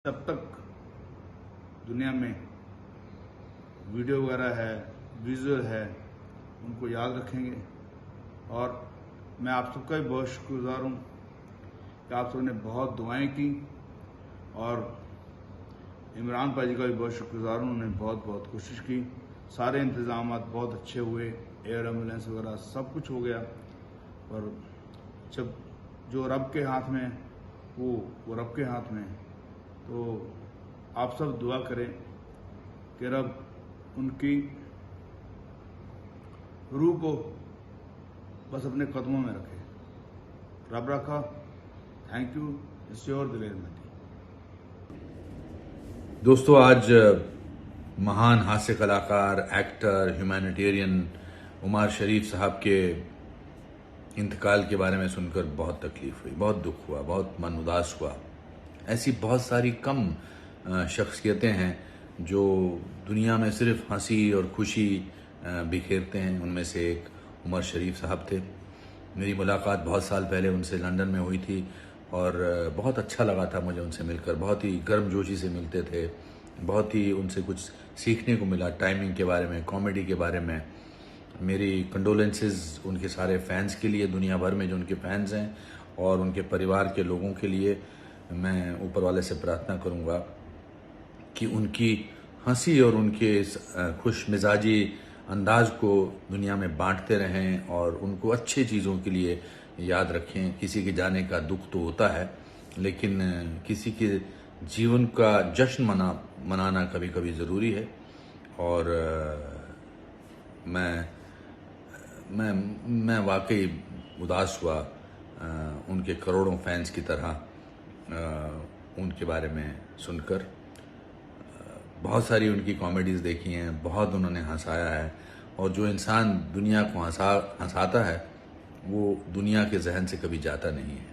जब तक दुनिया में वीडियो वगैरह है, विजुअल है, उनको याद रखेंगे। और मैं आप सबका भी बहुत शुक्रगुजार हूँ कि आप सबने बहुत दुआएं की, और इमरान भाई का भी बहुत शुक्रगुजार हूँ, उन्होंने बहुत बहुत कोशिश की। सारे इंतज़ाम बहुत अच्छे हुए, एयर एम्बुलेंस वगैरह सब कुछ हो गया। और जब जो रब के हाथ में वो रब के हाथ में, तो आप सब दुआ करें कि रब उनकी रूह को बस अपने कदमों में रखे। रब रखा। Thank you. इट्स योर दिलेर मेहदी। दोस्तों, आज महान हास्य कलाकार, एक्टर, ह्यूमैनिटेरियन उमर शरीफ साहब के इंतकाल के बारे में सुनकर बहुत तकलीफ हुई, बहुत दुख हुआ, बहुत मन उदास हुआ। ऐसी बहुत सारी कम शख्सियतें हैं जो दुनिया में सिर्फ हंसी और खुशी बिखेरते हैं। उनमें से एक उमर शरीफ साहब थे। मेरी मुलाकात बहुत साल पहले उनसे लंदन में हुई थी और बहुत अच्छा लगा था मुझे उनसे मिलकर। बहुत ही गर्मजोशी से मिलते थे, बहुत ही उनसे कुछ सीखने को मिला, टाइमिंग के बारे में, कॉमेडी के बारे में। मेरी कंडोलेंसेस उनके सारे फैंस के लिए, दुनिया भर में जो उनके फैंस हैं, और उनके परिवार के लोगों के लिए। मैं ऊपर वाले से प्रार्थना करूंगा कि उनकी हंसी और उनके इस खुश मिजाजी अंदाज को दुनिया में बांटते रहें और उनको अच्छी चीज़ों के लिए याद रखें। किसी के जाने का दुख तो होता है, लेकिन किसी के जीवन का जश्न मनाना कभी कभी ज़रूरी है। और मैं वाकई उदास हुआ उनके करोड़ों फैंस की तरह उनके बारे में सुनकर। बहुत सारी उनकी कॉमेडीज़ देखी हैं, बहुत उन्होंने हंसाया है, और जो इंसान दुनिया को हंसाता है वो दुनिया के जहन से कभी जाता नहीं है।